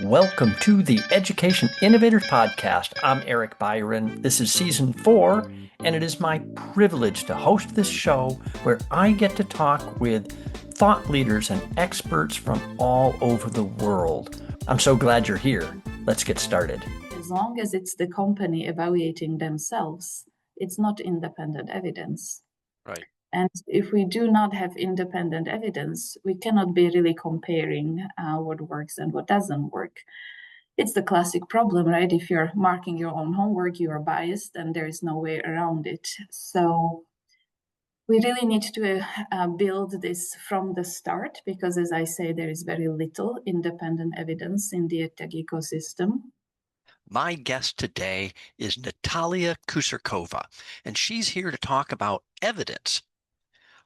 Welcome to the Education Innovators Podcast. I'm Eric Byron. This is season 4, and it is my privilege to host this show where I get to talk with thought leaders and experts from all over the world. I'm so glad you're here. Let's get started. As long as it's the company evaluating themselves, it's not independent evidence. Right. And if we do not have independent evidence, we cannot be really comparing what works and what doesn't work. It's the classic problem, right? If you're marking your own homework, you are biased and there is no way around it. So we really need to build this from the start because, as I say, there is very little independent evidence in the EdTech ecosystem. My guest today is Natalia Kucirkova, and she's here to talk about evidence.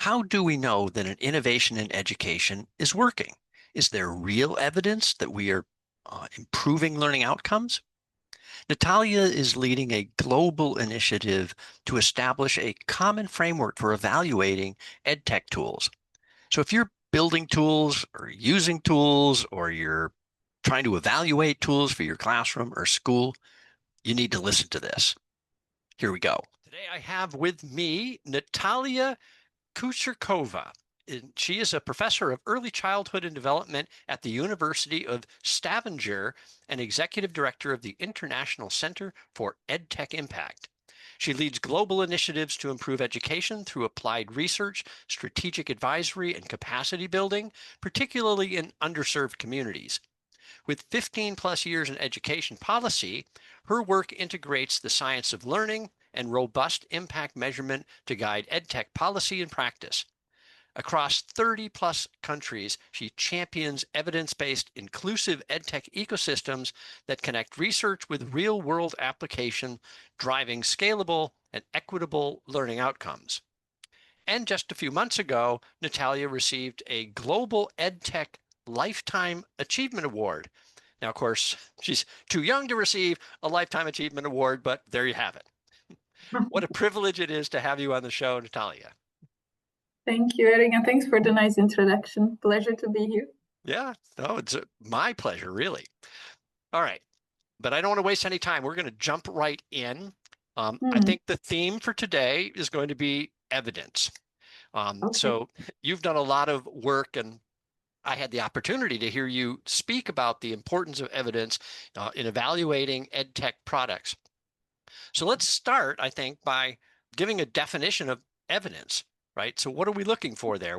How do we know that an innovation in education is working? Is there real evidence that we are improving learning outcomes? Natalia is leading a global initiative to establish a common framework for evaluating EdTech tools. So if you're building tools or using tools, or you're trying to evaluate tools for your classroom or school, you need to listen to this. Here we go. Today I have with me Natalia Kucirkova. She is a professor of early childhood and development at the University of Stavanger and executive director of the International Center for EdTech Impact. She leads global initiatives to improve education through applied research, strategic advisory, and capacity building, particularly in underserved communities. With 15 plus years in education policy, her work integrates the science of learning and robust impact measurement to guide EdTech policy and practice. Across 30 plus countries, she champions evidence-based inclusive EdTech ecosystems that connect research with real-world application, driving scalable and equitable learning outcomes. And just a few months ago, Natalia received a Global EdTech Lifetime Achievement Award. Now, of course, she's too young to receive a Lifetime Achievement Award, but there you have it. What a privilege it is to have you on the show, Natalia. Thank you, Eric, and thanks for the nice introduction. Pleasure to be here. Yeah, no, it's my pleasure, really. All right, but I don't want to waste any time. We're going to jump right in. I think the theme for today is going to be evidence. Okay. So you've done a lot of work, and I had the opportunity to hear you speak about the importance of evidence in evaluating EdTech products. So let's start, I think, by giving a definition of evidence, right? So what are we looking for there?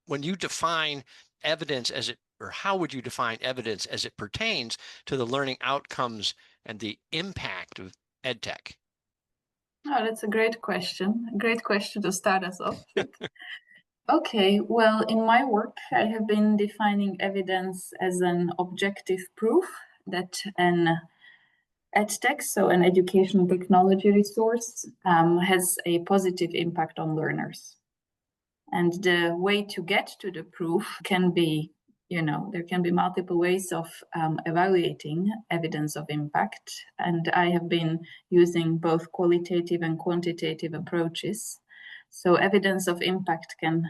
When you define evidence or how would you define evidence as it pertains to the learning outcomes and the impact of EdTech? Oh, that's a great question. A great question to start us off with. Okay, well, in my work, I have been defining evidence as an objective proof that an EdTech, so an educational technology resource, has a positive impact on learners. And the way to get to the proof can be, there can be multiple ways of evaluating evidence of impact. And I have been using both qualitative and quantitative approaches. So evidence of impact can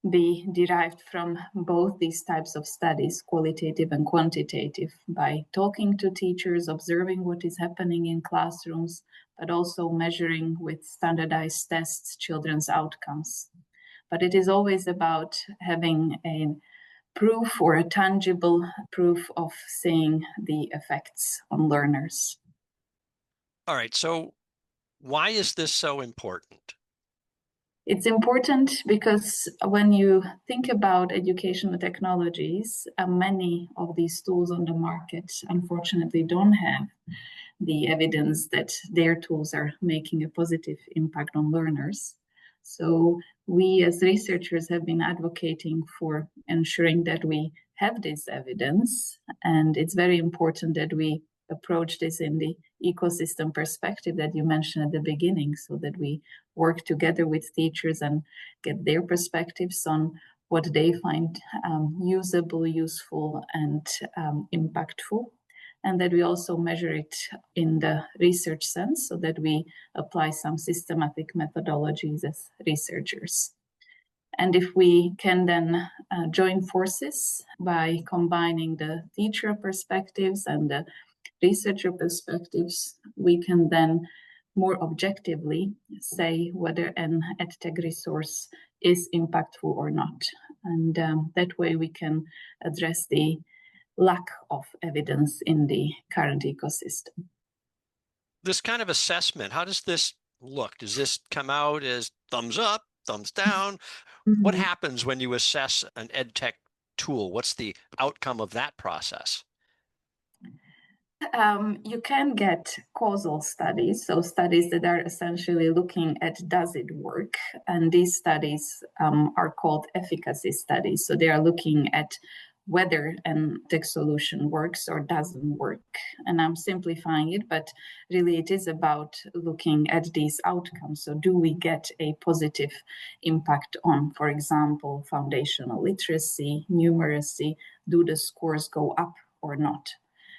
be derived from both these types of studies, qualitative and quantitative, by talking to teachers, observing what is happening in classrooms, but also measuring with standardized tests children's outcomes. But it is always about having a proof or a tangible proof of seeing the effects on learners. All right, so why is this so important? It's important because when you think about educational technologies, many of these tools on the market unfortunately don't have the evidence that their tools are making a positive impact on learners. So we as researchers have been advocating for ensuring that we have this evidence, and it's very important that we approach this in the ecosystem perspective that you mentioned at the beginning, so that we work together with teachers and get their perspectives on what they find usable, useful, and impactful, and that we also measure it in the research sense so that we apply some systematic methodologies as researchers. And if we can then join forces by combining the teacher perspectives and the researcher perspectives, we can then more objectively say whether an EdTech resource is impactful or not. And that way we can address the lack of evidence in the current ecosystem. This kind of assessment, how does this look? Does this come out as thumbs up, thumbs down? What Mm. happens when you assess an EdTech tool? What's the outcome of that process? You can get causal studies, so studies that are essentially looking at does it work, and these studies are called efficacy studies. So they are looking at whether an tech solution works or doesn't work. And I'm simplifying it, but really it is about looking at these outcomes. So do we get a positive impact on, for example, foundational literacy, numeracy? Do the scores go up or not?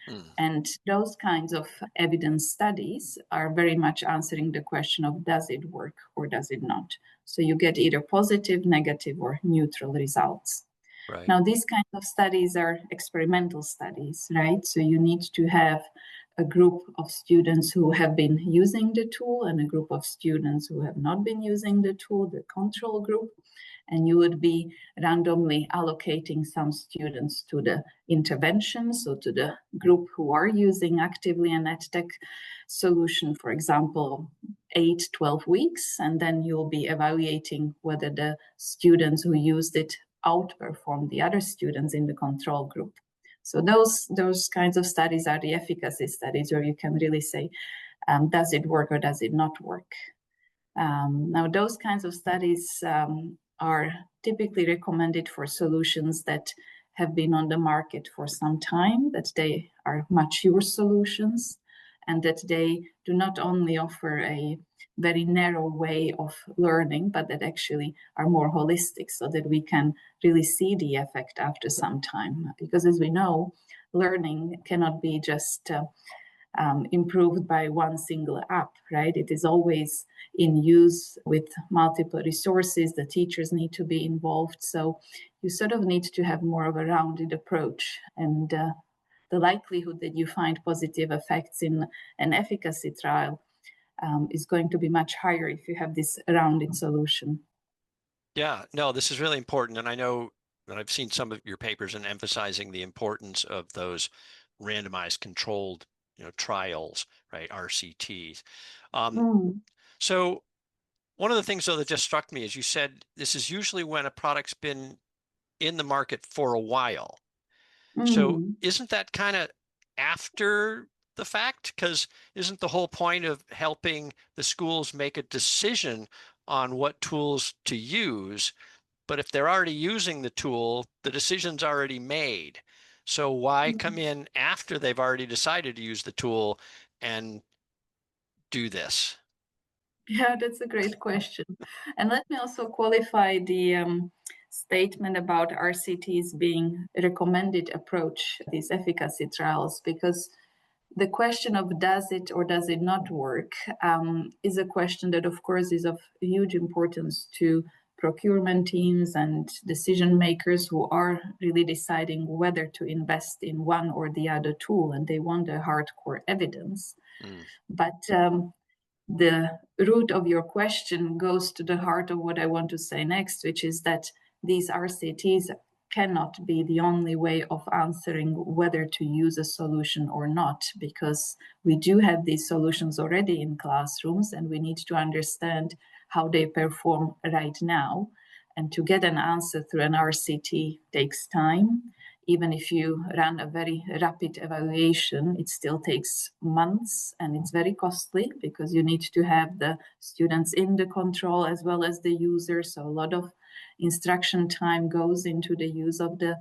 Hmm. And those kinds of evidence studies are very much answering the question of does it work or does it not? So you get either positive, negative, or neutral results. Right. Now, these kinds of studies are experimental studies, right? So you need to have a group of students who have been using the tool and a group of students who have not been using the tool, the control group. And you would be randomly allocating some students to the intervention, so to the group who are using actively an EdTech solution, for example, 8, 12 weeks, and then you'll be evaluating whether the students who used it outperform the other students in the control group. So those kinds of studies are the efficacy studies where you can really say, does it work or does it not work? Now, those kinds of studies are typically recommended for solutions that have been on the market for some time, that they are mature solutions, and that they do not only offer a very narrow way of learning, but that actually are more holistic so that we can really see the effect after some time. Because as we know, learning cannot be just improved by one single app, right? It is always in use with multiple resources. The teachers need to be involved. So you sort of need to have more of a rounded approach. And the likelihood that you find positive effects in an efficacy trial is going to be much higher if you have this rounded solution. Yeah, no, this is really important. And I know that I've seen some of your papers and emphasizing the importance of those randomized controlled, trials, right? RCTs. Um, Mm. so one of the things though that just struck me is you said this is usually when a product's been in the market for a while. So Mm. isn't that kind of after the fact? Because isn't the whole point of helping the schools make a decision on what tools to use? But if they're already using the tool, the decision's already made. So why come in after they've already decided to use the tool and do this? Yeah, that's a great question. And let me also qualify the statement about RCTs being a recommended approach, these efficacy trials, because the question of does it or does it not work is a question that, of course, is of huge importance to procurement teams and decision makers who are really deciding whether to invest in one or the other tool, and they want the hardcore evidence. Mm, But the root of your question goes to the heart of what I want to say next, which is that these RCTs cannot be the only way of answering whether to use a solution or not, because we do have these solutions already in classrooms and we need to understand how they perform right now. And to get an answer through an RCT takes time. Even if you run a very rapid evaluation, it still takes months and it's very costly because you need to have the students in the control as well as the user. So a lot of instruction time goes into the use of the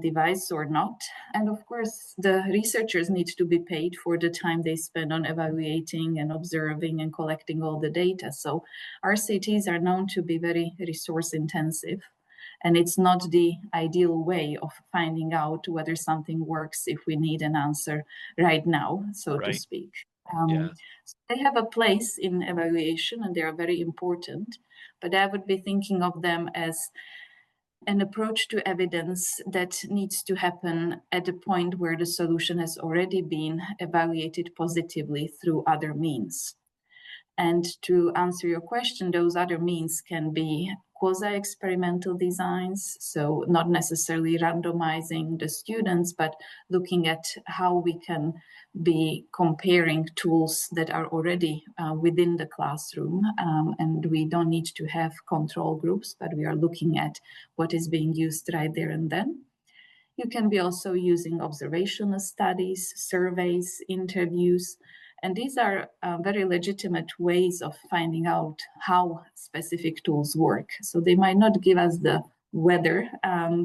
device or not. And of course, the researchers need to be paid for the time they spend on evaluating and observing and collecting all the data. So RCTs are known to be very resource intensive. And it's not the ideal way of finding out whether something works if we need an answer right now, so to right. speak. Yeah. So they have a place in evaluation and they are very important, but I would be thinking of them as an approach to evidence that needs to happen at a point where the solution has already been evaluated positively through other means. And to answer your question, those other means can be quasi-experimental designs, so not necessarily randomizing the students, but looking at how we can be comparing tools that are already within the classroom. And we don't need to have control groups, but we are looking at what is being used right there and then. You can be also using observational studies, surveys, interviews, and these are very legitimate ways of finding out how specific tools work. So they might not give us the whether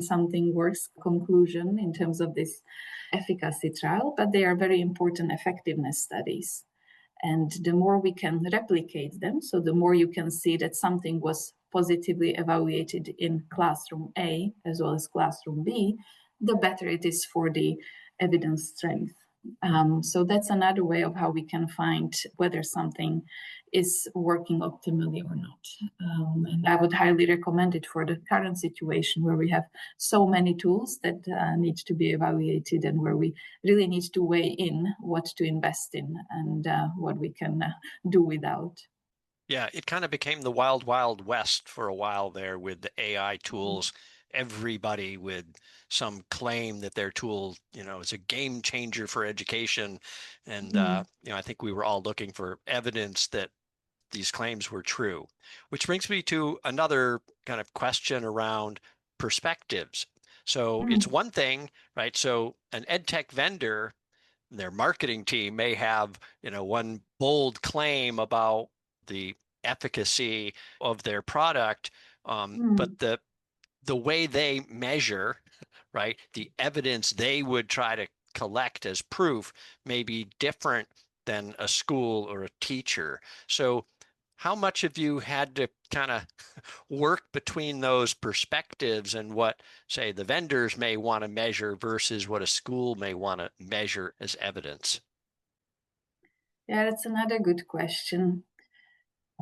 something works conclusion in terms of this efficacy trial, but they are very important effectiveness studies. And the more we can replicate them, so the more you can see that something was positively evaluated in classroom A as well as classroom B, the better it is for the evidence strength. So that's another way of how we can find whether something is working optimally or not. And I would highly recommend it for the current situation where we have so many tools that need to be evaluated and where we really need to weigh in what to invest in and what we can do without. Yeah, it kind of became the wild, wild west for a while there with the AI Mm. tools. Everybody with some claim that their tool, is a game changer for education. And, Mm. I think we were all looking for evidence that these claims were true, which brings me to another kind of question around perspectives. So it's Mm. one thing, right? So an EdTech vendor, their marketing team may have, one bold claim about the efficacy of their product, but Mm. the way they measure, right, the evidence they would try to collect as proof may be different than a school or a teacher. So how much have you had to kind of work between those perspectives and what, say, the vendors may want to measure versus what a school may want to measure as evidence? Yeah, that's another good question.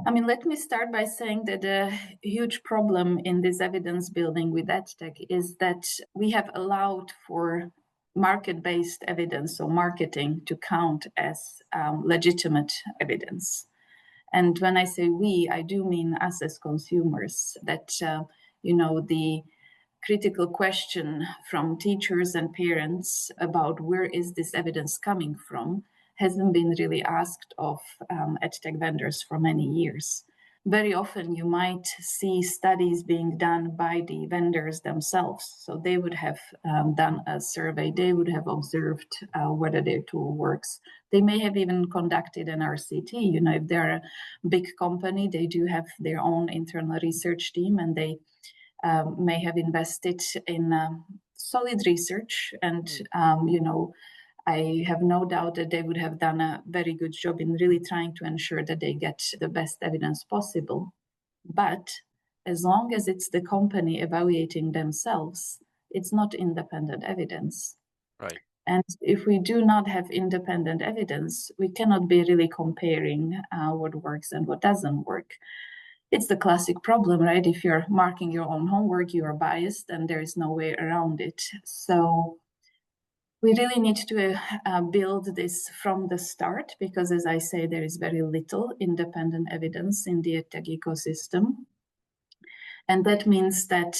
I mean, let me start by saying that a huge problem in this evidence building with EdTech is that we have allowed for market-based evidence or marketing to count as legitimate evidence. And when I say we, I do mean us as consumers, that, the critical question from teachers and parents about where is this evidence coming from hasn't been really asked of edtech vendors for many years. Very often you might see studies being done by the vendors themselves. So they would have done a survey, they would have observed whether their tool works. They may have even conducted an RCT. If they're a big company, they do have their own internal research team and they may have invested in solid research. And, I have no doubt that they would have done a very good job in really trying to ensure that they get the best evidence possible. But as long as it's the company evaluating themselves, it's not independent evidence. Right. And if we do not have independent evidence, we cannot be really comparing what works and what doesn't work. It's the classic problem, right? If you're marking your own homework, you are biased and there is no way around it. So we really need to build this from the start because, as I say, there is very little independent evidence in the EdTech ecosystem. And that means that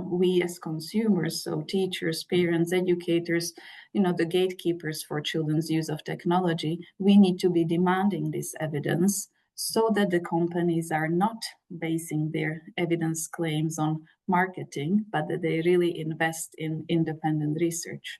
we as consumers, so teachers, parents, educators, the gatekeepers for children's use of technology, we need to be demanding this evidence so that the companies are not basing their evidence claims on marketing, but that they really invest in independent research.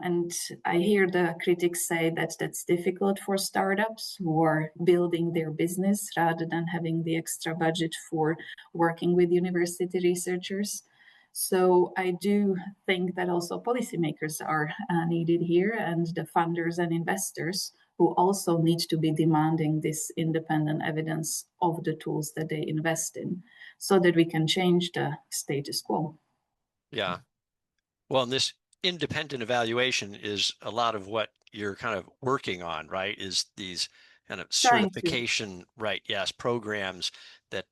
And I hear the critics say that that's difficult for startups who are building their business rather than having the extra budget for working with university researchers. So I do think that also policymakers are needed here and the funders and investors who also need to be demanding this independent evidence of the tools that they invest in so that we can change the status quo. Yeah. Well, and this independent evaluation is a lot of what you're kind of working on, right? Is these kind of Trying to. certification, right? Yes, programs that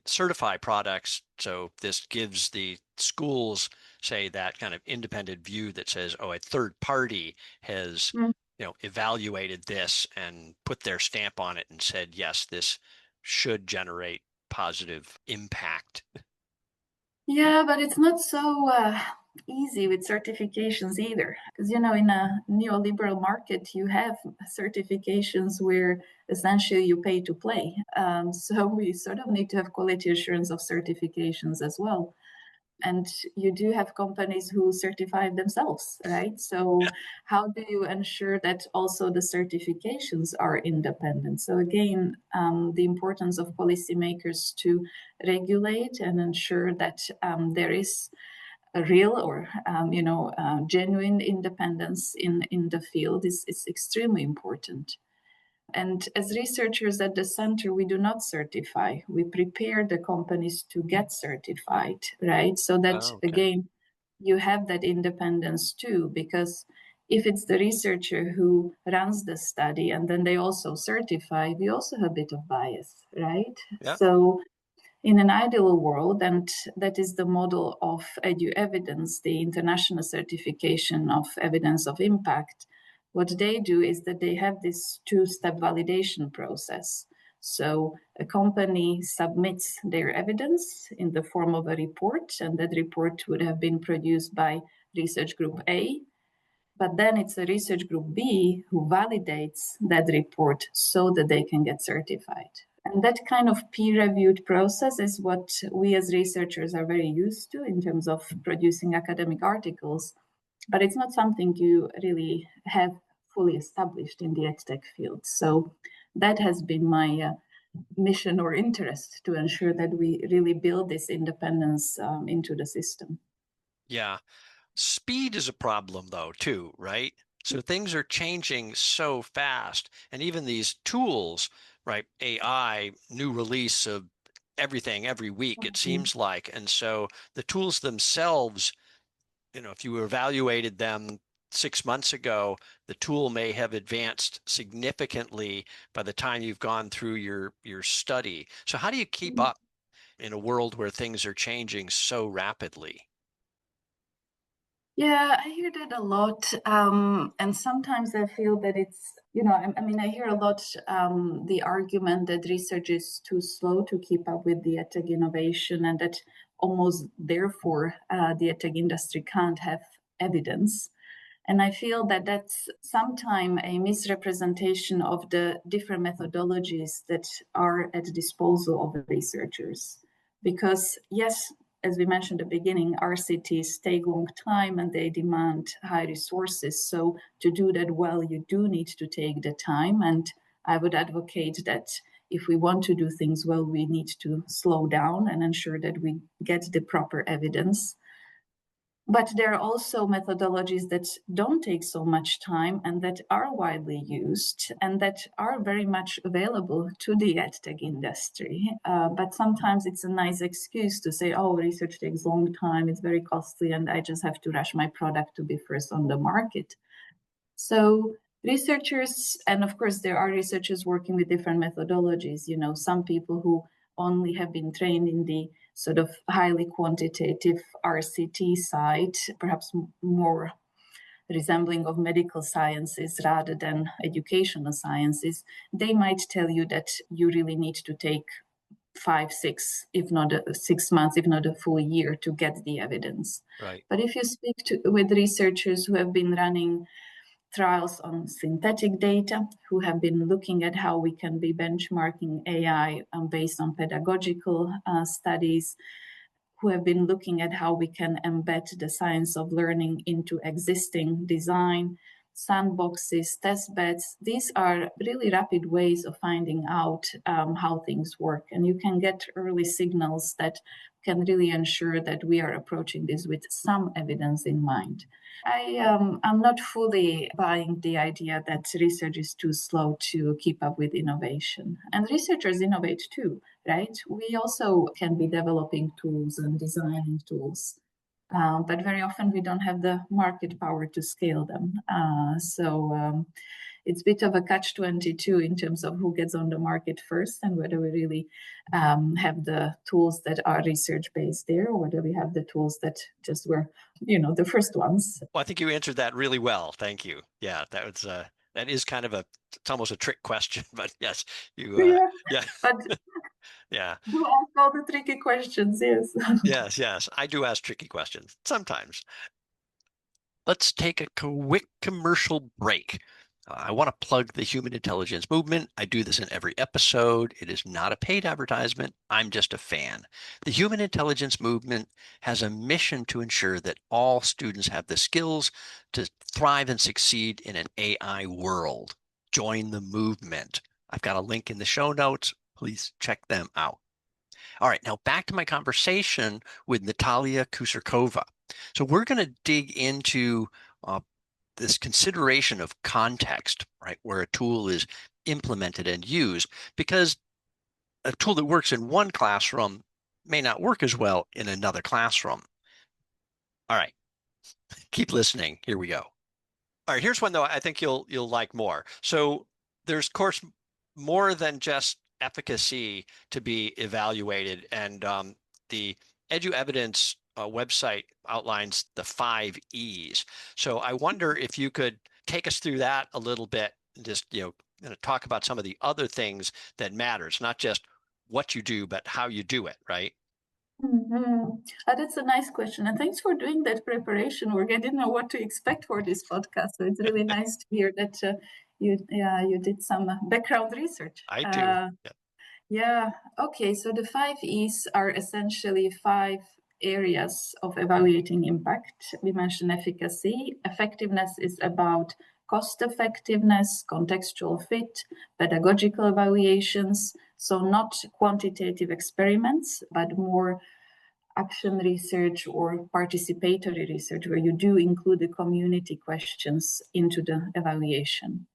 certify products. So this gives the schools, say, that kind of independent view that says, oh, a third party has, Mm. evaluated this and put their stamp on it and said, yes, this should generate positive impact. Yeah, but it's not so easy with certifications either. Because, in a neoliberal market, you have certifications where essentially you pay to play. So we sort of need to have quality assurance of certifications as well. And you do have companies who certify themselves, right? So how do you ensure that also the certifications are independent? So again, the importance of policymakers to regulate and ensure that there is a real or genuine independence in the field is extremely important. And as researchers at the center, we do not certify. We prepare the companies to get certified, right? So that, Oh, okay. again, you have that independence too, because if it's the researcher who runs the study and then they also certify, we also have a bit of bias, right? Yeah. So in an ideal world, and that is the model of edu evidence, the international certification of evidence of impact, what they do is that they have this two-step validation process. So a company submits their evidence in the form of a report, and that report would have been produced by research group A, but then it's a research group B who validates that report so that they can get certified. And that kind of peer-reviewed process is what we as researchers are very used to in terms of producing academic articles, but it's not something you really have fully established in the EdTech field. So that has been my mission or interest to ensure that we really build this independence into the system. Yeah. Speed is a problem though, too, right? So things are changing so fast. And even these tools, right? AI, new release of everything every week, it Mhm. seems like. And so the tools themselves, if you evaluated them 6 months ago, the tool may have advanced significantly by the time you've gone through your study. So how do you keep up in a world where things are changing so rapidly? Yeah, I hear that a lot. And sometimes I feel that it's, I mean, I hear a lot the argument that research is too slow to keep up with the EdTech innovation and that almost therefore the EdTech industry can't have evidence. And I feel that that's sometimes a misrepresentation of the different methodologies that are at the disposal of the researchers. Because, yes, as we mentioned at the beginning, RCTs take long time and they demand high resources. So, to do that well, you do need to take the time. And I would advocate that if we want to do things well, we need to slow down and ensure that we get the proper evidence. But there are also methodologies that don't take so much time and that are widely used and that are very much available to the edtech industry. But sometimes it's a nice excuse to say, oh, research takes a long time, it's very costly, and I just have to rush my product to be first on the market. So researchers, and of course, there are researchers working with different methodologies. Some people who only have been trained in the sort of highly quantitative RCT side, perhaps more resembling of medical sciences rather than educational sciences, they might tell you that you really need to take 5, 6, if not 6 months, if not a full year to get the evidence. Right. But if you speak with researchers who have been running trials on synthetic data, who have been looking at how we can be benchmarking AI based on pedagogical studies, who have been looking at how we can embed the science of learning into existing design, sandboxes, test beds. These are really rapid ways of finding out how things work. And you can get early signals that can really ensure that we are approaching this with some evidence in mind. I'm not fully buying the idea that research is too slow to keep up with innovation. And researchers innovate too, right? We also can be developing tools and designing tools, but very often we don't have the market power to scale them. So it's a bit of a catch-22 in terms of who gets on the market first and whether we really have the tools that are research-based there, or whether we have the tools that just were, the first ones. Well, I think you answered that really well. Thank you. Yeah, that is kind of it's almost a trick question, but yes, Yeah, yeah, but yeah, do ask all the tricky questions, yes. yes. I do ask tricky questions sometimes. Let's take a quick commercial break. I want to plug the human intelligence movement. I do this in every episode. It is not a paid advertisement. I'm just a fan. The human intelligence movement has a mission to ensure that all students have the skills to thrive and succeed in an AI world. Join the movement. I've got a link in the show notes. Please check them out. All right, now back to my conversation with Natalia Kucirkova. So we're going to dig into this consideration of context, right, where a tool is implemented and used, because a tool that works in one classroom may not work as well in another classroom. All right, keep listening. Here we go. All right, here's one though I think you'll like more. So there's, of course, more than just efficacy to be evaluated, and the EduEvidence website outlines the 5 E's. So I wonder if you could take us through that a little bit and just talk about some of the other things that matters, not just what you do, but how you do it, right? Mm-hmm. That's a nice question, and thanks for doing that preparation work. I didn't know what to expect for this podcast, so it's really nice to hear that you did some background research. I do. Yeah. Yeah. Okay. So the 5 E's are essentially 5 areas of evaluating impact. We mentioned efficacy. Effectiveness is about cost effectiveness, contextual fit, pedagogical evaluations. So not quantitative experiments, but more action research or participatory research where you do include the community questions into the evaluation.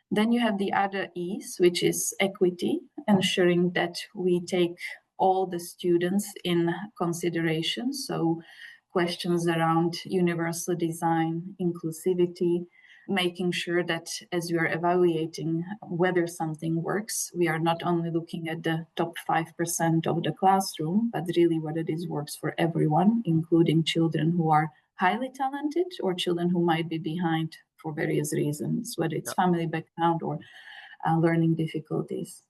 Then you have the other E's, which is equity, ensuring that we take all the students in consideration. So questions around universal design, inclusivity, making sure that as we are evaluating whether something works, we are not only looking at the top 5% of the classroom, but really whether this works for everyone, including children who are highly talented or children who might be behind for various reasons, whether it's family background or learning difficulties.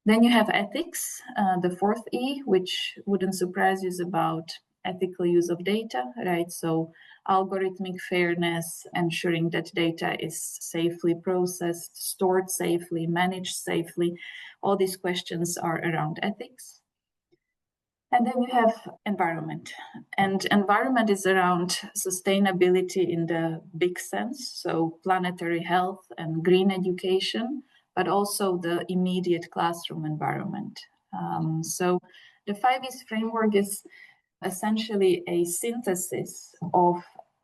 Then you have ethics, the 4th E, which wouldn't surprise you, is about ethical use of data, right? So algorithmic fairness, ensuring that data is safely processed, stored safely, managed safely. All these questions are around ethics. And then you have environment. And environment is around sustainability in the big sense, so planetary health and green education, but also the immediate classroom environment. So the 5 E's framework is essentially a synthesis of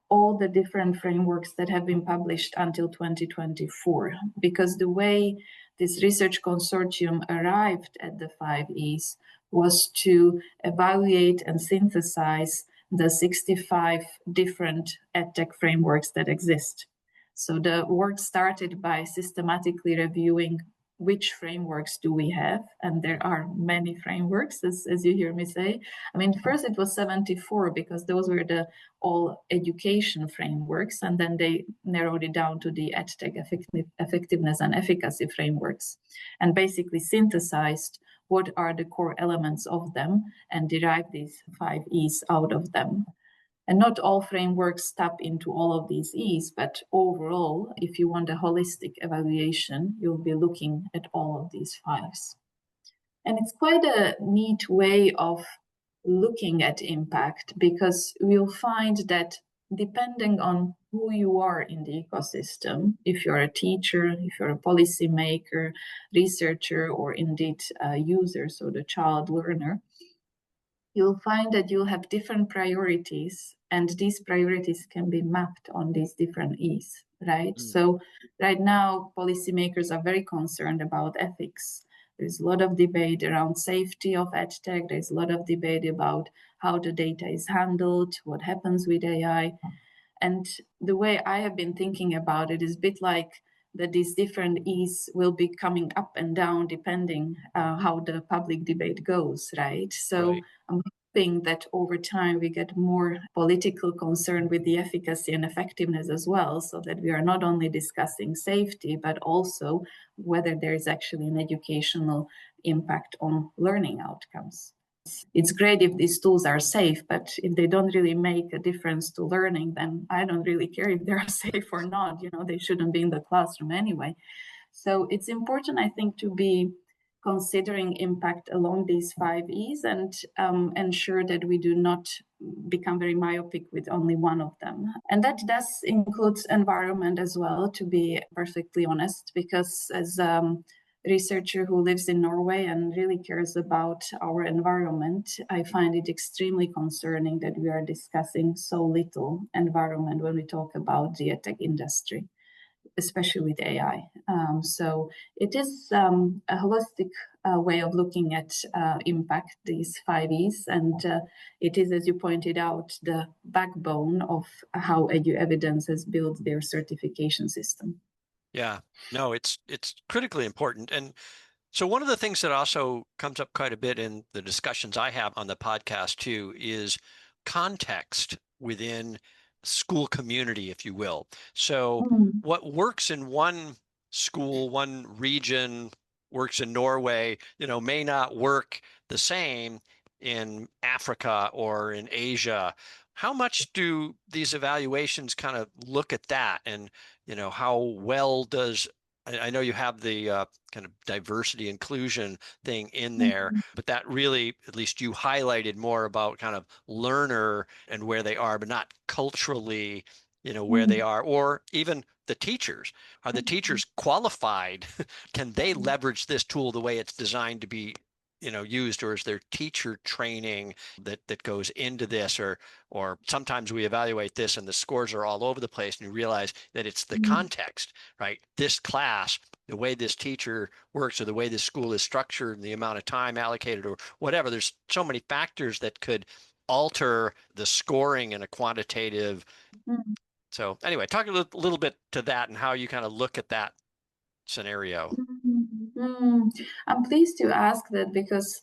all the different frameworks that have been published until 2024, because the way this research consortium arrived at the 5 E's was to evaluate and synthesize the 65 different EdTech frameworks that exist. So the work started by systematically reviewing which frameworks do we have, and there are many frameworks, as you hear me say. I mean, first it was 74 because those were the all education frameworks, and then they narrowed it down to the EdTech effectiveness and efficacy frameworks, and basically synthesized what are the core elements of them and derived these 5 E's out of them. And not all frameworks tap into all of these E's, but overall, if you want a holistic evaluation, you'll be looking at all of these 5's. And it's quite a neat way of looking at impact, because we'll find that depending on who you are in the ecosystem, if you're a teacher, if you're a policymaker, researcher, or indeed a user, so the child learner, you'll find that you'll have different priorities, and these priorities can be mapped on these different E's, right? So right now, policymakers are very concerned about ethics. There's a lot of debate around safety of EdTech. There's a lot of debate about how the data is handled, what happens with AI. And the way I have been thinking about it is a bit like that these different E's will be coming up and down depending how the public debate goes, right? So Right. I'm hoping that over time we get more political concern with the efficacy and effectiveness as well, so that we are not only discussing safety, but also whether there is actually an educational impact on learning outcomes. It's great if these tools are safe, but if they don't really make a difference to learning, then I don't really care if they're safe or not. They shouldn't be in the classroom anyway. So it's important, I think, to be considering impact along these 5 E's and ensure that we do not become very myopic with only one of them. And that does include environment as well, to be perfectly honest, because as researcher who lives in Norway and really cares about our environment, I find it extremely concerning that we are discussing so little environment when we talk about the EdTech industry, especially with AI. So it is a holistic way of looking at impact, these 5 E's, and it is, as you pointed out, the backbone of how EduEvidence has built their certification system. Yeah, no, it's critically important. And so one of the things that also comes up quite a bit in the discussions I have on the podcast too is context within school community, if you will. So Mm. what works in one school, one region, works in Norway, may not work the same in Africa or in Asia. How much do these evaluations kind of look at that? And, how well does I know you have the kind of diversity inclusion thing in there, Mm. but that really, at least you highlighted more about kind of learner and where they are, but not culturally, where they Mm. are, or even the teachers. Are the teachers qualified? Can they leverage this tool the way it's designed to be, used, or is there teacher training that goes into this, or sometimes we evaluate this and the scores are all over the place and you realize that it's the Mm. context, right? This class, the way this teacher works or the way this school is structured and the amount of time allocated or whatever, there's so many factors that could alter the scoring in a quantitative. Mm. So anyway, talk a little bit to that and how you kind of look at that scenario. Mm. I'm pleased to ask that, because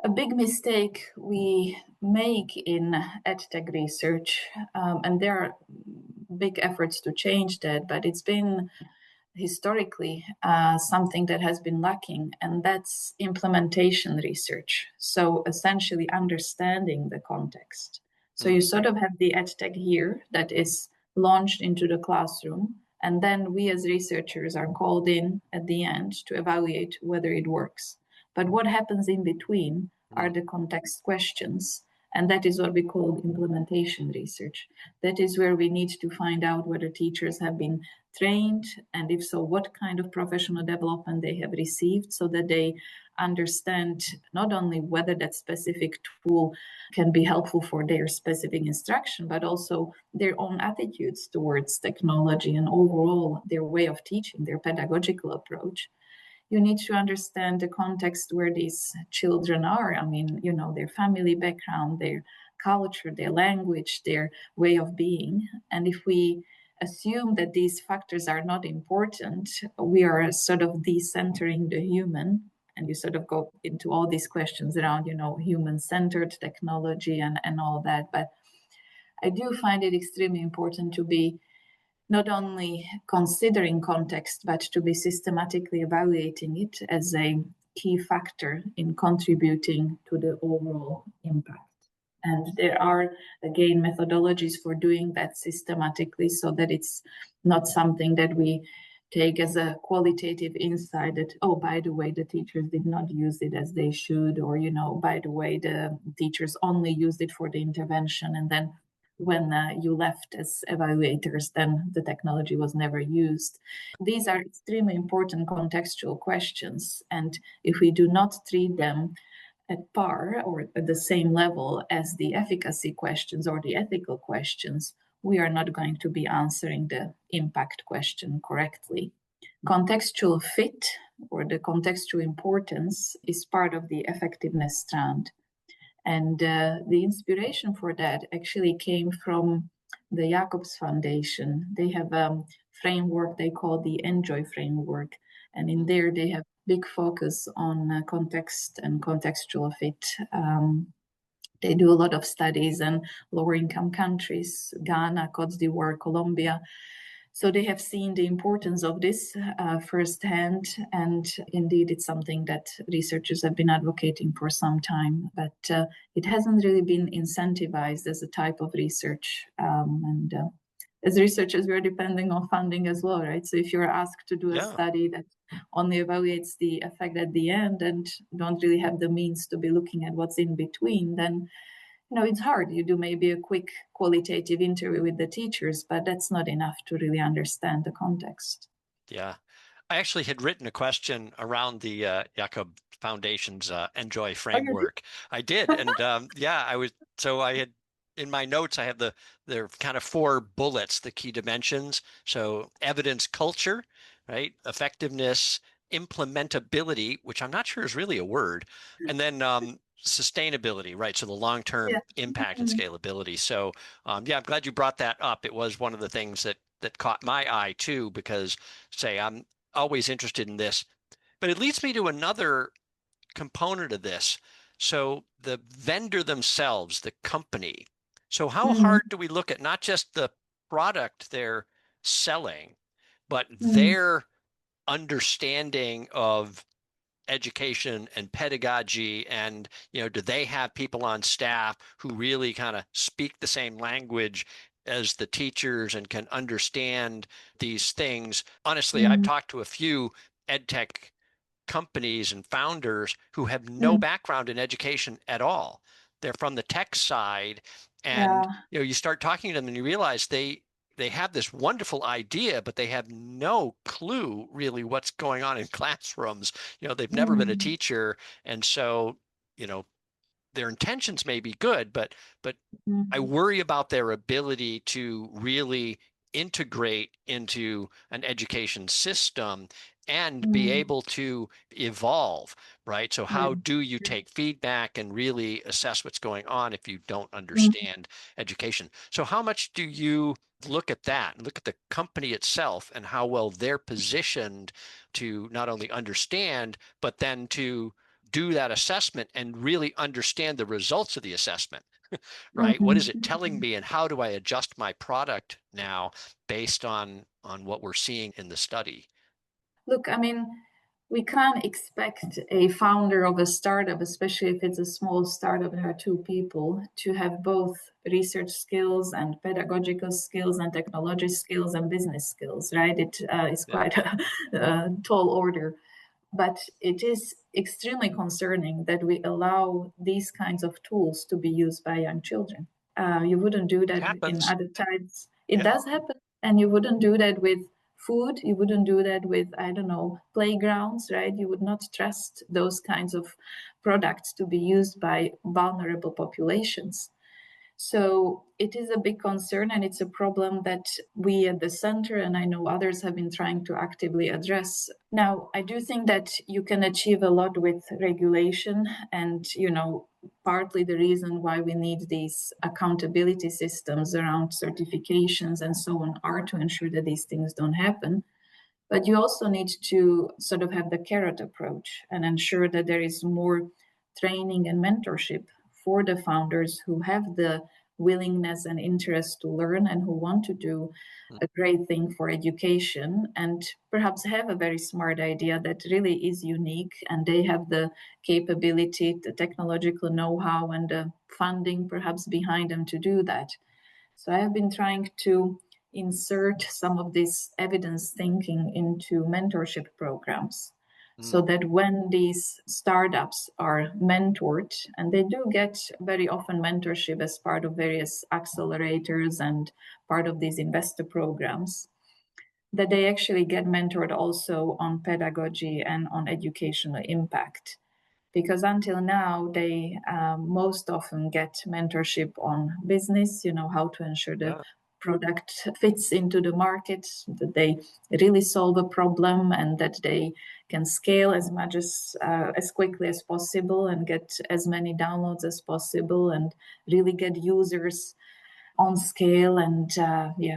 a big mistake we make in EdTech research, and there are big efforts to change that, but it's been historically something that has been lacking, and that's implementation research. So essentially understanding the context. So Mm, you sort of have the EdTech here that is launched into the classroom, and then we as researchers are called in at the end to evaluate whether it works. But what happens in between are mm, the context questions, and that is what we call implementation research. That is where we need to find out whether teachers have been trained, and if so, what kind of professional development they have received, so that they understand not only whether that specific tool can be helpful for their specific instruction, but also their own attitudes towards technology and overall their way of teaching, their pedagogical approach. You need to understand the context where these children are. I mean, their family background, their culture, their language, their way of being. And if we assume that these factors are not important, we are sort of decentering the human. And you sort of go into all these questions around, human centered technology and all that. But I do find it extremely important to be not only considering context, but to be systematically evaluating it as a key factor in contributing to the overall impact. And there are, again, methodologies for doing that systematically, so that it's not something that we take as a qualitative insight that, oh, by the way, the teachers did not use it as they should, or, by the way, the teachers only used it for the intervention, and then when you left as evaluators, then the technology was never used. These are extremely important contextual questions. And if we do not treat them at par or at the same level as the efficacy questions or the ethical questions, we are not going to be answering the impact question correctly. Contextual fit, or the contextual importance, is part of the effectiveness strand. And the inspiration for that actually came from the Jacobs Foundation. They have framework they call the Enjoy framework. And in Mm. there, they have big focus on context and contextual fit. They do a lot of studies in lower income countries, Ghana, Cote d'Ivoire, Colombia. So they have seen the importance of this firsthand. And indeed, it's something that researchers have been advocating for some time, but it hasn't really been incentivized as a type of research. And as researchers, we're depending on funding as well, right? So if you're asked to do a Yeah. study that only evaluates the effect at the end and don't really have the means to be looking at what's in between, then it's hard. You do maybe a quick qualitative interview with the teachers, but that's not enough to really understand the context. Yeah. I actually had written a question around the Jakob Foundation's Enjoy Oh, you did? framework. I did, and yeah, I had in my notes. I have there are kind of four bullets, the key dimensions. So evidence culture, right? Effectiveness, implementability, which I'm not sure is really a word, and then sustainability, right? So the Yeah. long-term impact and scalability. So yeah, I'm glad you brought that up. It was one of the things that caught my eye too, because say I'm always interested in this. But it leads me to another component of this. So the vendor themselves, the company. So how Mm-hmm. hard do we look at not just the product they're selling, but Mm-hmm. their understanding of education and pedagogy, and do they have people on staff who really kind of speak the same language as the teachers and can understand these things? Honestly, I've Mm-hmm. talked to a few edtech companies and founders who have no Mm-hmm. background in education at all. They're from the tech side, and Yeah. you start talking to them and you realize they have this wonderful idea, but they have no clue really what's going on in classrooms. They've never been a Mm-hmm. teacher, and so you know their intentions may be good, but I Mm-hmm. worry about their ability to really integrate into an education system and be Mm-hmm. able to evolve, right? So how do you take feedback and really assess what's going on if you don't Mm-hmm. understand education? So how much do you look at that and look at the company itself and how well they're positioned to not only understand, but then to do that assessment and really understand the results of the assessment, right? What is it telling Mm-hmm. me, and how do I adjust my product now based on what we're seeing in the study? Look, I mean, we can't expect a founder of a startup, especially if it's a small startup, there are two people, to have both research skills and pedagogical skills and technology skills and business skills, right? It is Yeah. quite a tall order. But it is extremely concerning that we allow these kinds of tools to be used by young children. You wouldn't do It that in happens. other types. It Yeah. does happen, and you wouldn't do that with food. You wouldn't do that with, I don't know, playgrounds, right? You would not trust those kinds of products to be used by vulnerable populations. So it is a big concern, and it's a problem that we at the center, and I know others, have been trying to actively address. Now, I do think that you can achieve a lot with regulation, and partly the reason why we need these accountability systems around certifications and so on are to ensure that these things don't happen. But you also need to sort of have the carrot approach and ensure that there is more training and mentorship for the founders who have the willingness and interest to learn and who want to do a great thing for education and perhaps have a very smart idea that really is unique, and they have the capability, the technological know-how, and the funding perhaps behind them to do that. So I have been trying to insert some of this evidence thinking into mentorship programs so Mm. that when these startups are mentored, and they do get very often mentorship as part of various accelerators and part of these investor programs, that they actually get mentored also on pedagogy and on educational impact, because until now they most often get mentorship on business, how to ensure the Yeah. product fits into the market, that they really solve a problem, and that they can scale as quickly as possible and get as many downloads as possible and really get users on scale and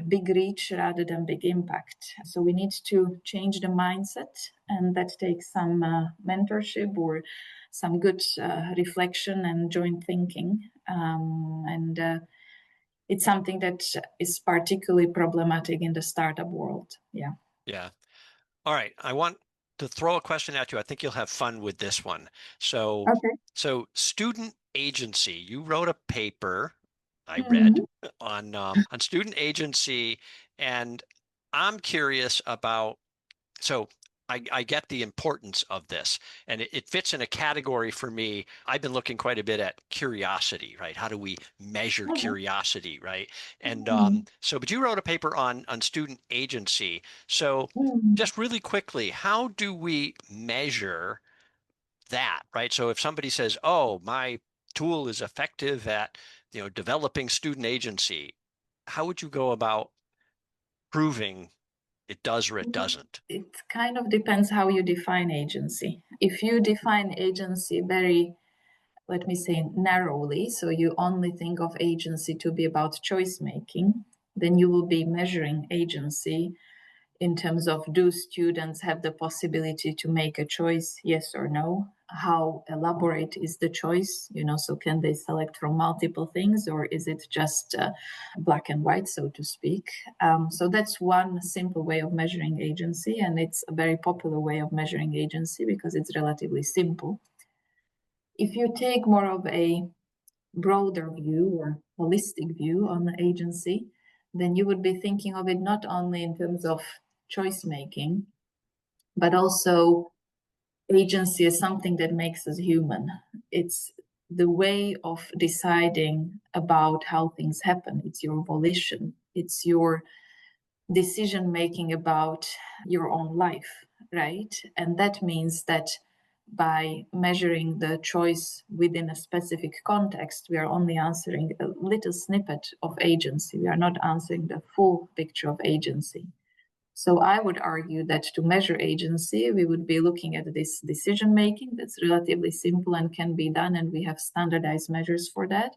big reach rather than big impact. So we need to change the mindset, and that takes some mentorship or some good reflection and joint thinking. And it's something that is particularly problematic in the startup world. Yeah. Yeah. All right. I want to throw a question at you. I think you'll have fun with this one. So, Okay. so student agency, you wrote a paper I read Mm-hmm. on student agency, and I'm curious about, so I get the importance of this, and it fits in a category for me. I've been looking quite a bit at curiosity, right? How do we measure Okay. curiosity, right? And Mm-hmm. but you wrote a paper on student agency. So Mm-hmm. just really quickly, how do we measure that, right? So if somebody says, "Oh, my tool is effective at, developing student agency," how would you go about proving it does or it doesn't? It kind of depends how you define agency. If you define agency very, let me say, narrowly, so you only think of agency to be about choice making, then you will be measuring agency in terms of, do students have the possibility to make a choice, yes or no? How elaborate is the choice? So can they select from multiple things, or is it just black and white, so to speak? So that's one simple way of measuring agency, and it's a very popular way of measuring agency because it's relatively simple. If you take more of a broader view or holistic view on the agency, then you would be thinking of it not only in terms of choice making, but also agency is something that makes us human. It's the way of deciding about how things happen. It's your volition. It's your decision making about your own life, right? And that means that by measuring the choice within a specific context, we are only answering a little snippet of agency. We are not answering the full picture of agency. So I would argue that to measure agency, we would be looking at this decision making that's relatively simple and can be done, and we have standardized measures for that.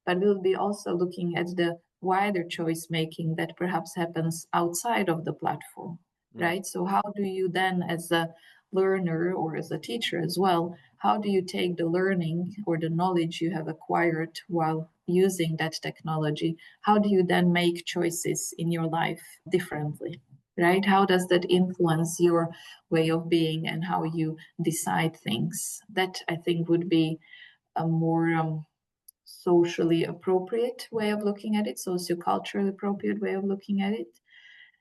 But we'll be also looking at the wider choice making that perhaps happens outside of the platform, Mm, right? So how do you then, as a learner or as a teacher as well, how do you take the learning or the knowledge you have acquired while using that technology? How do you then make choices in your life differently? Right? How does that influence your way of being and how you decide things? That I think would be a more socially appropriate way of looking at it, socioculturally appropriate way of looking at it.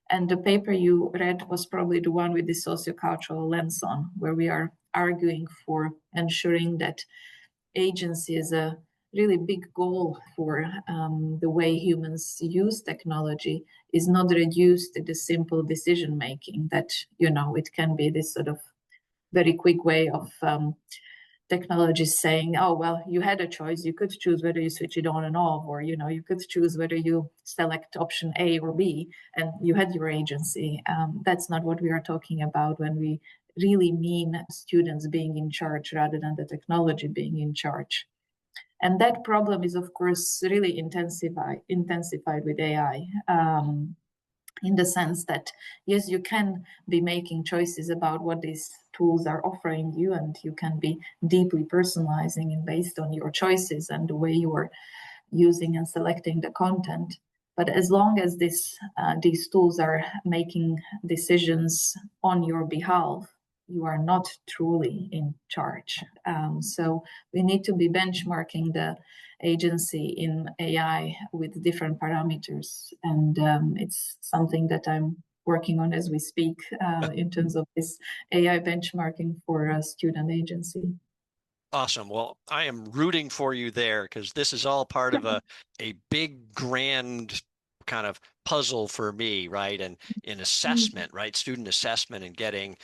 And the paper you read was probably the one with the sociocultural lens on, where we are arguing for ensuring that agency is a really big goal for the way humans use technology is not reduced to the simple decision making that, it can be this sort of very quick way of technology saying, oh, well, you had a choice. You could choose whether you switch it on and off, or, you could choose whether you select option A or B, and you had your agency. That's not what we are talking about when we really mean students being in charge rather than the technology being in charge. And that problem is, of course, really intensified with AI. In the sense that, yes, you can be making choices about what these tools are offering you, and you can be deeply personalizing and based on your choices and the way you are using and selecting the content. But as long as these tools are making decisions on your behalf, you are not truly in charge. So we need to be benchmarking the agency in AI with different parameters. And it's something that I'm working on as we speak in terms of this AI benchmarking for a student agency. awesome. Well, I am rooting for you there because this is all part of a big, grand kind of puzzle for me, right? And in assessment, right? Student assessment and getting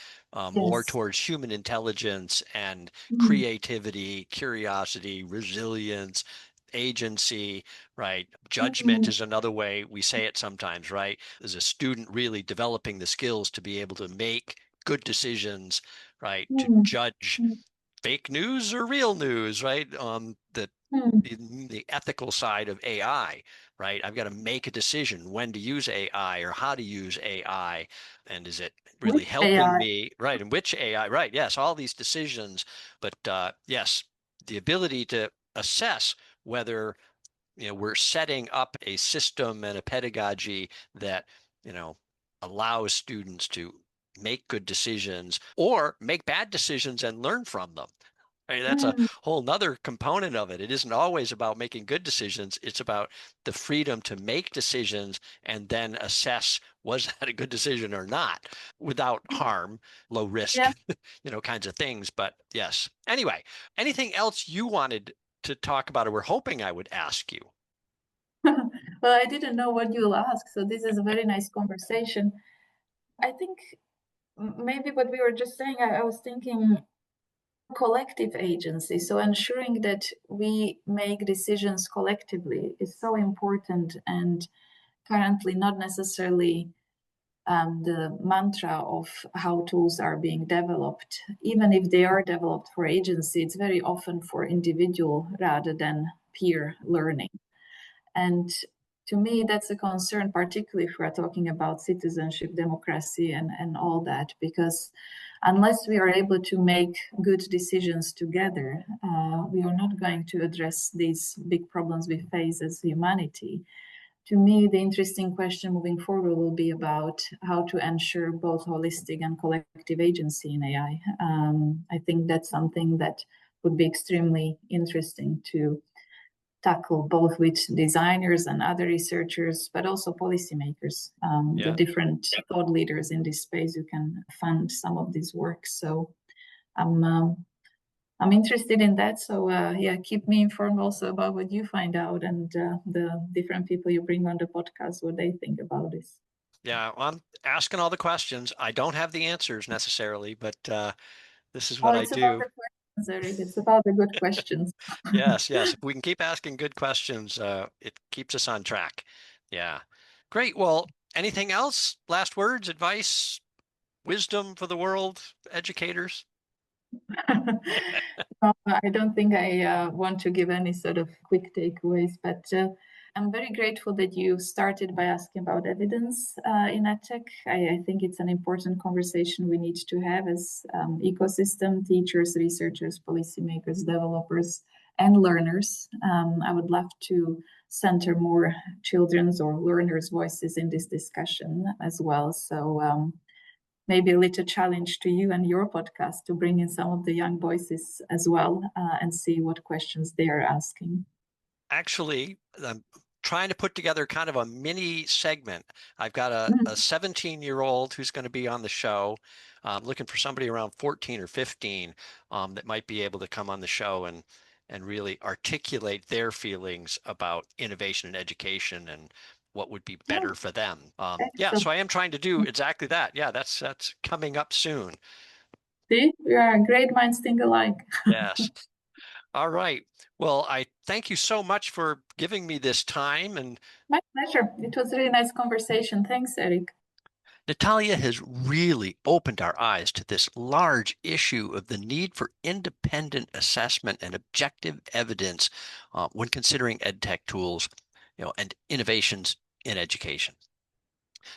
more Yes. towards human intelligence and Mm, creativity, curiosity, resilience, agency, right? Judgment mm, is another way we say it sometimes, right? As a student really developing the skills to be able to make good decisions, right? To mm, judge mm, fake news or real news, right? That Hmm. the ethical side of AI, right? I've got to make a decision when to use AI or how to use AI. And is it really Which helping AI? me, right? And which AI, right? Yes, all these decisions. But yes, the ability to assess whether we're setting up a system and a pedagogy that you know allows students to make good decisions or make bad decisions and learn from them. Right? That's a Hmm. whole nother component of it. It isn't always about making good decisions. It's about the freedom to make decisions and then assess, was that a good decision or not, without harm, low risk, Yeah. kinds of things. But yes. Anyway, anything else you wanted to talk about or were hoping I would ask you? Well, I didn't know what you'll ask, so this is a very nice conversation. I think maybe what we were just saying, I was thinking collective agency. So ensuring that we make decisions collectively is so important, and currently not necessarily the mantra of how tools are being developed. Even if they are developed for agency, it's very often for individual rather than peer learning. And to me, that's a concern, particularly if we're talking about citizenship, democracy, and all that, because unless we are able to make good decisions together, we are not going to address these big problems we face as humanity. To me, the interesting question moving forward will be about how to ensure both holistic and collective agency in AI. I think that's something that would be extremely interesting to tackle both with designers and other researchers, but also policymakers, the Yeah. different thought leaders in this space who can fund some of these works. So I'm interested in that. So yeah, keep me informed also about what you find out and the different people you bring on the podcast, what they think about this. Yeah, well, I'm asking all the questions. I don't have the answers necessarily, but this is Oh, what I it's about do. the questions, Eric. It's about the good questions. Yes, yes. If we can keep asking good questions, it keeps us on track. Yeah. Great. Well, anything else? Last words, advice, wisdom for the world, educators? I don't think I want to give any sort of quick takeaways, but I'm very grateful that you started by asking about evidence in EdTech. I think it's an important conversation we need to have as ecosystem, teachers, researchers, policymakers, developers, and learners. I would love to center more children's or learners' voices in this discussion as well. So maybe a little challenge to you and your podcast to bring in some of the young voices as well and see what questions they are asking. Actually, I'm trying to put together kind of a mini segment. I've got a 17-year-old who's going to be on the show. I'm looking for somebody around 14 or 15 that might be able to come on the show and really articulate their feelings about innovation in education and what would be Oh, better for them. Yeah, excellent. so I am trying to do exactly that. Yeah, that's coming up soon. See, we are great minds think alike. Yes. All right. Well, I thank you so much for giving me this time. And My pleasure. It was a really nice conversation. Thanks, Eric. Natalia has really opened our eyes to this large issue of the need for independent assessment and objective evidence when considering EdTech tools, and innovations in education.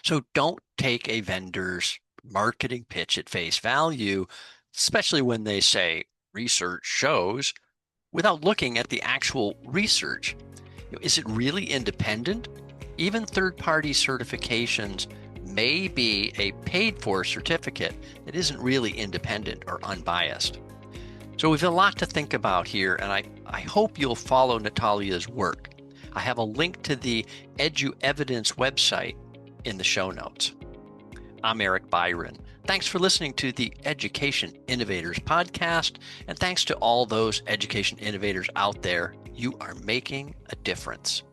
So don't take a vendor's marketing pitch at face value, especially when they say research shows, without looking at the actual research. Is it really independent? Even third-party certifications may be a paid-for certificate that isn't really independent or unbiased. So we've a lot to think about here, and I hope you'll follow Natalia's work. I have a link to the EduEvidence website in the show notes. I'm Eric Byron. Thanks for listening to the Education Innovators podcast, and thanks to all those education innovators out there. You are making a difference.